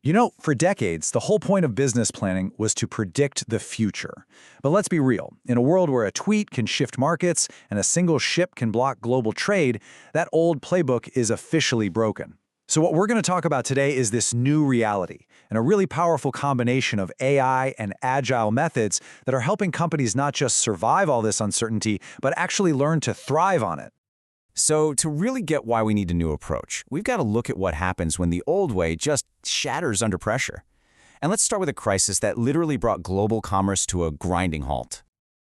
You know, for decades, the whole point of business planning was to predict the future. But let's be real. In a world where a tweet can shift markets and a single ship can block global trade, that old playbook is officially broken. So what we're going to talk about today is this new reality and a really powerful combination of AI and agile methods that are helping companies not just survive all this uncertainty, but actually learn to thrive on it. So to really get why we need a new approach, we've got to look at what happens when the old way just shatters under pressure. And let's start with a crisis that literally brought global commerce to a grinding halt.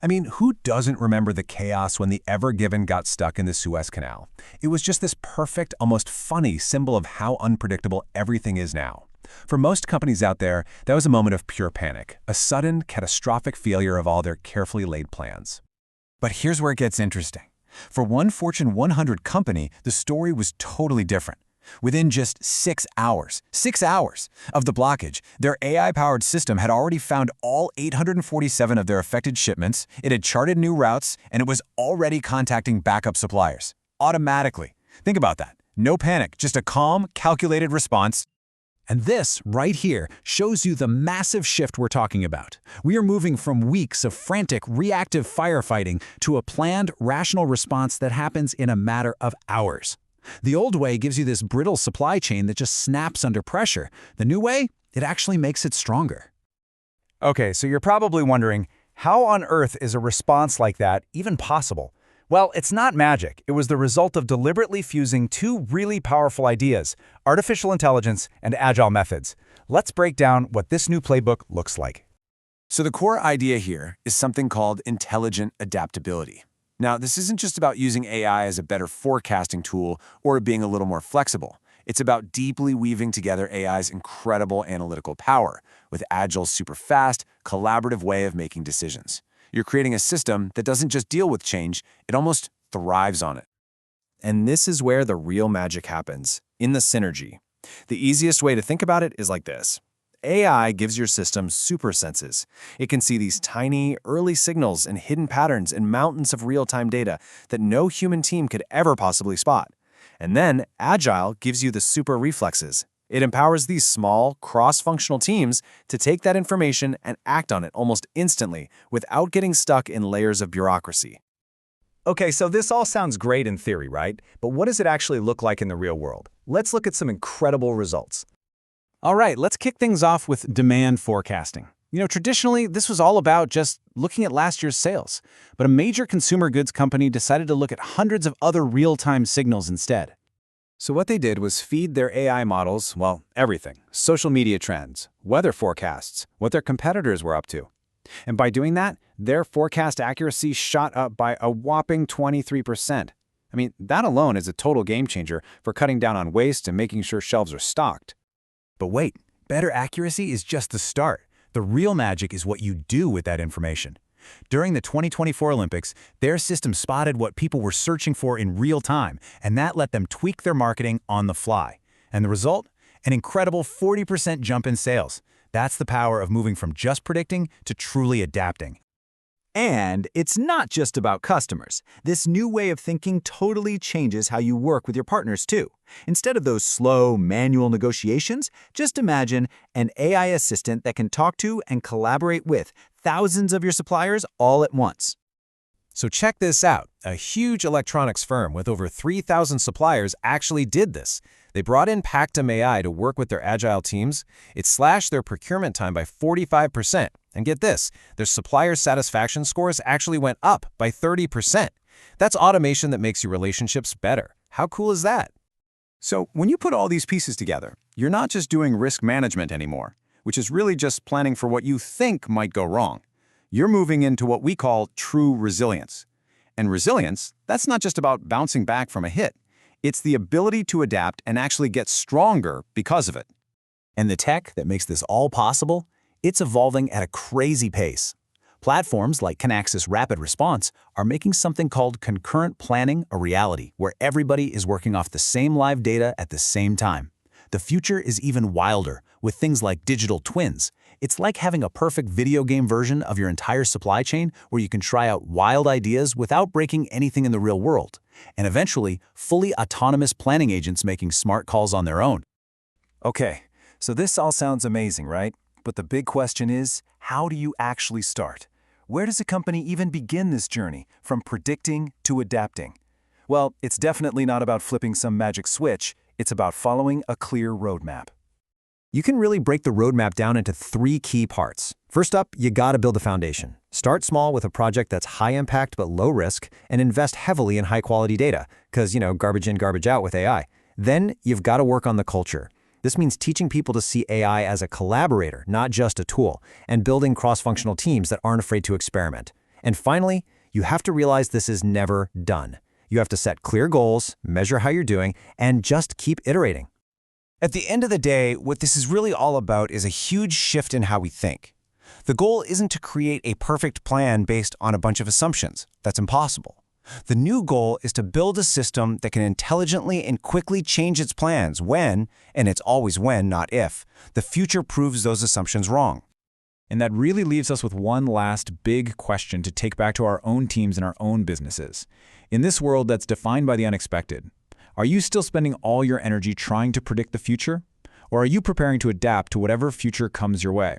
I mean, who doesn't remember the chaos when the Ever Given got stuck in the Suez Canal? It was just this perfect, almost funny symbol of how unpredictable everything is now. For most companies out there, that was a moment of pure panic, a sudden, catastrophic failure of all their carefully laid plans. But here's where it gets interesting. For one Fortune 100 company, the story was totally different. Within just 6 hours of the blockage, their AI-powered system had already found all 847 of their affected shipments, it had charted new routes, and it was already contacting backup suppliers. Automatically. Think about that. No panic, just a calm, calculated response. And this, right here, shows you the massive shift we're talking about. We are moving from weeks of frantic, reactive firefighting to a planned, rational response that happens in a matter of hours. The old way gives you this brittle supply chain that just snaps under pressure. The new way, it actually makes it stronger. Okay, so you're probably wondering, how on earth is a response like that even possible? Well, it's not magic. It was the result of deliberately fusing two really powerful ideas, artificial intelligence and agile methods. Let's break down what this new playbook looks like. So the core idea here is something called intelligent adaptability. Now, this isn't just about using AI as a better forecasting tool or being a little more flexible. It's about deeply weaving together AI's incredible analytical power with Agile's super fast, collaborative way of making decisions. You're creating a system that doesn't just deal with change, it almost thrives on it. And this is where the real magic happens, in the synergy. The easiest way to think about it is like this. AI gives your system super senses. It can see these tiny, early signals and hidden patterns in mountains of real-time data that no human team could ever possibly spot. And then Agile gives you the super reflexes. It empowers these small, cross-functional teams to take that information and act on it almost instantly without getting stuck in layers of bureaucracy. Okay, so this all sounds great in theory, right? But what does it actually look like in the real world? Let's look at some incredible results. All right, let's kick things off with demand forecasting. Traditionally, this was all about just looking at last year's sales. But a major consumer goods company decided to look at hundreds of other real-time signals instead. So what they did was feed their AI models, well, everything. Social media trends, weather forecasts, what their competitors were up to. And by doing that, their forecast accuracy shot up by a whopping 23%. I mean, that alone is a total game changer for cutting down on waste and making sure shelves are stocked. But wait, better accuracy is just the start. The real magic is what you do with that information. During the 2024 Olympics, their system spotted what people were searching for in real time, and that let them tweak their marketing on the fly. And the result? An incredible 40% jump in sales. That's the power of moving from just predicting to truly adapting. And it's not just about customers. This new way of thinking totally changes how you work with your partners, too. Instead of those slow, manual negotiations, just imagine an AI assistant that can talk to and collaborate with thousands of your suppliers all at once. So check this out. A huge electronics firm with over 3,000 suppliers actually did this. They brought in Pactum AI to work with their agile teams. It slashed their procurement time by 45%. And get this, their supplier satisfaction scores actually went up by 30%. That's automation that makes your relationships better. How cool is that? So when you put all these pieces together, you're not just doing risk management anymore, which is really just planning for what you think might go wrong. You're moving into what we call true resilience. And resilience, that's not just about bouncing back from a hit. It's the ability to adapt and actually get stronger because of it. And the tech that makes this all possible? It's evolving at a crazy pace. Platforms like Kinaxis Rapid Response are making something called concurrent planning a reality, where everybody is working off the same live data at the same time. The future is even wilder, with things like digital twins. It's like having a perfect video game version of your entire supply chain where you can try out wild ideas without breaking anything in the real world. And eventually, fully autonomous planning agents making smart calls on their own. Okay, So this all sounds amazing, right? But the big question is, how do you actually start? Where does a company even begin this journey, from predicting to adapting? Well, it's definitely not about flipping some magic switch. It's about following a clear roadmap. You can really break the roadmap down into 3 key parts. First up, you gotta build the foundation. Start small with a project that's high impact but low risk, and invest heavily in high quality data, because, garbage in, garbage out with AI. Then you've gotta work on the culture. This means teaching people to see AI as a collaborator, not just a tool, and building cross-functional teams that aren't afraid to experiment. And finally, you have to realize this is never done. You have to set clear goals, measure how you're doing, and just keep iterating. At the end of the day, what this is really all about is a huge shift in how we think. The goal isn't to create a perfect plan based on a bunch of assumptions. That's impossible. The new goal is to build a system that can intelligently and quickly change its plans when, and it's always when, not if, the future proves those assumptions wrong. And that really leaves us with one last big question to take back to our own teams and our own businesses. In this world that's defined by the unexpected, are you still spending all your energy trying to predict the future? Or are you preparing to adapt to whatever future comes your way?